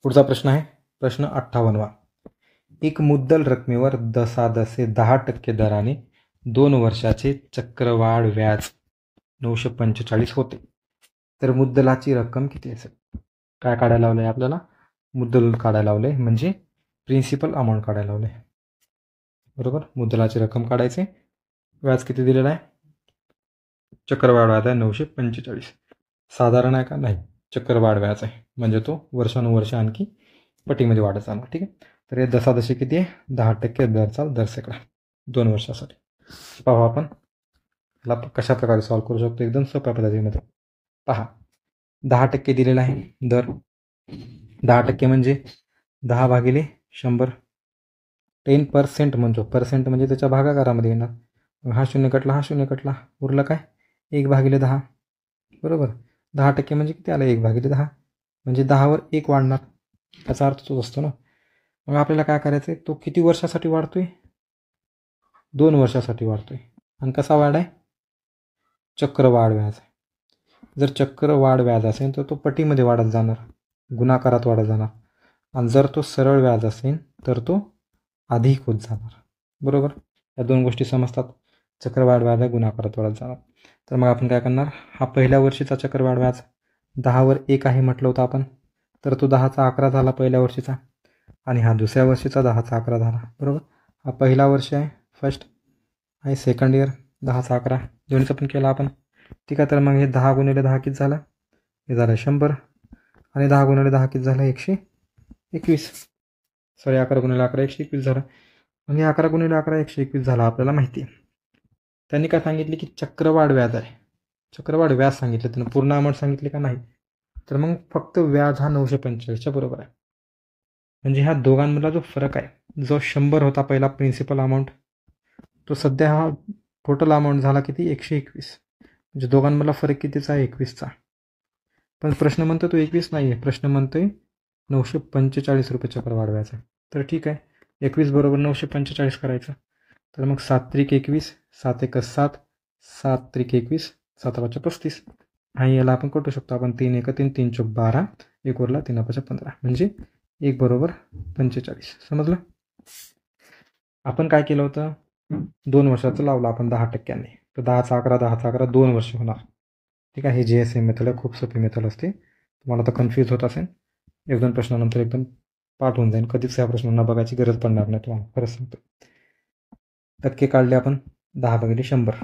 पुढचा प्रश्न आहे प्रश्न 58वा. एक मुद्दल रकमेवर दसादसे 10% दराने 2 वर्षाचे चक्रवाढ व्याज 945 होते. तर मुद्दलाची रक्कम किती असेल? काय काढायला लावलं आहे आपल्याला? मुद्दल काढायला लावलं आहे, म्हणजे प्रिन्सिपल अमाऊंट काढायला लावलं आहे. बरोबर, मुद्दलाची रक्कम काढायचे. व्याज किती दिलेला आहे? चक्रवाढ व्याज आहे 945. साधारण आहे का? नाही, चक्रवाढ व्याज आहे, म्हणजे तो वर्षानुवर्ष आणखी पटीमध्ये वाढत जाणार. ठीक आहे. तर हे दसादशी किती आहे? 10% दर चाल दर सेकडा 2 वर्षासाठी. पाहू आपण याला कशा प्रकारे सॉल्व्ह करू शकतो. एकदम सोप्या पद्धतीमध्ये पहा. 10% दिलेला आहे दर. 10% म्हणजे 10 भागिले 100. 10% म्हणतो. पर्सेंट म्हणजे त्याच्या भागाकारामध्ये येणार. हा शून्य कटला, हा शून्य कटला, उरलं काय? 1/10. बरोबर. 10% म्हणजे किती आलं? 1/10. म्हणजे 10वर 1 वाढणार. त्याचा अर्थ तोच असतो ना. मग आपल्याला काय करायचं आहे? तो किती वर्षासाठी वाढतोय? 2 वर्षासाठी वाढतोय. आणि कसा वाढ आहे? चक्रवाढ व्याज. जर चक्रवाढ व्याज असेल तर तो पटीमध्ये वाढत जाणार, गुणाकारात वाढत जाणार. आणि जर तो सरळ व्याज असेल तर तो अधिक होत जाणार. बरोबर. या दोन गोष्टी समजतात. चक्रवाढ व्याज आहे, गुणाकारात वाढत जाणार. तर मग आपण काय करणार? हा पहिल्या वर्षीचा चक्रवाढ व्याज 10वर 1 आहे म्हटलं होतं आपण, तर तो 10चा 11 झाला पहिल्या वर्षीचा. आणि हा दुसऱ्या वर्षीचा 10चा 11 झाला. बरोबर. हा पहिला वर्ष आहे, फर्स्ट आहे, सेकंड इयर 10चा 11. दोन्हीचं पण केलं आपण. ठीक आहे. तर मग हे 10 गुणिले 10 किती झालं? हे झालं 100. आणि 10 गुणिले 10 किती झालं? 121. सॉरी, 11 गुणिले 11 121 झालं. म्हणजे 11 गुणिले 11 121 झाला आपल्याला माहिती आहे. त्यांनी काय सांगितले की चक्रवाढ व्याज आहे. चक्रवाढ व्याज सांगितलं, त्यांना पूर्ण अमाऊंट सांगितले का? नाही. तर मग फक्त व्याज हा 945च्या बरोबर आहे. म्हणजे ह्या दोघांमधला जो फरक आहे, जो 100 होता पहिला प्रिन्सिपल अमाऊंट, तो सध्या हा टोटल अमाऊंट झाला किती? 121. म्हणजे दोघांमधला फरक कितीचा आहे? 21चा. पण प्रश्न म्हणतो तो 21 नाही आहे. प्रश्न म्हणतोय 945 रुपये चक्रवाढ व्याज आहे. तर ठीक आहे, 21 बरोबर 945 करायचं. तर मग 7 त्रिक 21, 7 एक 7, 7 त्रिक 21, 7 पाच 35. आणि याला आपण कटू शकतो. आपण 3 एक 3, 3 चौक 12, 1 उरला 3 पाच 15. म्हणजे 1 बरोबर 45. समजलं? आपण काय केलं होतं? 2 वर्षाचं लावलं आपण 10%. तर 10चा 11, 10चा 11, 2 वर्ष होणार. ठीक आहे. हे GSM मेथड आहे, खूप सोपी मेथड असते. तुम्हाला आता कन्फ्यूज होत असेल. 1-2 प्रश्नानंतर एकदम पाठ होऊन जाईल. कधीच या प्रश्नांना बघायची गरज पडणार नाही तुम्हाला, खरंच सांगतो. टक्के काढले आपण 10/100.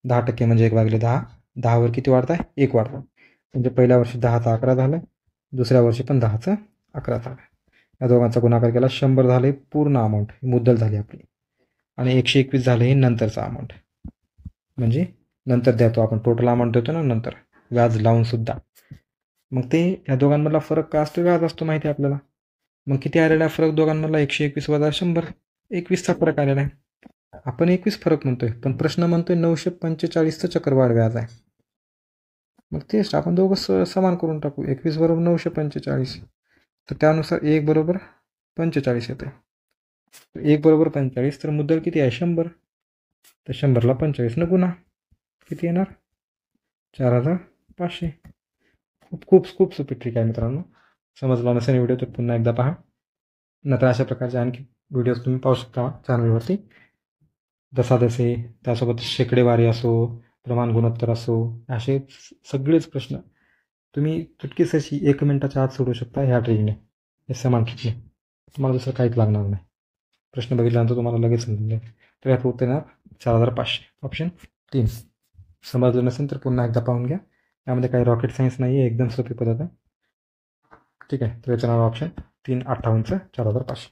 10% म्हणजे 1/10. 10वर किती वाढत आहे? 1 वाढतं. म्हणजे पहिल्या वर्षी 10चा 11 झालं, दुसऱ्या वर्षी पण 10चा 11 झालं. या दोघांचा गुणाकार केला, 100 झाले पूर्ण अमाऊंट, मुद्दल झाली आपली. आणि 121 झाले हे नंतरचा अमाऊंट. म्हणजे नंतर देतो आपण, टोटल अमाऊंट देतो ना नंतर, व्याज लावून सुद्धा. मग ते या दोघांमधला फरक काय असतो? व्याज असतो, माहिती आहे आपल्याला. मग किती आलेला आहे फरक दोघांमधला? 121 वजा 100, 21चा फरक आलेला आहे. आपण 21 फरक म्हणतोय, पण प्रश्न म्हणतोय 945चं चक्रवाढ व्याज आहे. मग तेच आपण दोघं समान करून टाकू. 21 बरोबर 945. तर त्यानुसार 1 बरोबर 45 येते. 1 बरोबर 45. तर मुद्दल किती आहे? 100. तर 100ला 45 गुणा किती येणार? 4500. खूप खूप सोपी ट्रिक आहे मित्रांनो. समजला नसेल व्हिडिओ तर पुन्हा एकदा पहा. नंतर अशा प्रकारचे आणखी व्हिडिओज तुम्ही पाहू शकता चॅनलवरती. दसादसे, त्यासोबत शेकडेवारी असो, प्रमाण गुणोत्तर असो, असे सगळेच प्रश्न तुम्ही चुटकीसरशी 1 मिनिटाच्या आत सोडू शकता ह्या ट्रिकने, हे समान ट्रिकने. तुम्हाला दुसरं काहीच लागणार नाही. प्रश्न बघितल्यानंतर तुम्हाला लगेच समजून जाईल. तर यात उत्तर येणार 4500. ऑप्शन 3. समजलं नसेल तर पुन्हा एकदा पाहून घ्या. यामध्ये काही रॉकेट सायन्स नाही आहे, एकदम सोपी पद्धत आहे. ठीक आहे. तर याचं नाव ऑप्शन 3 58चं 4500.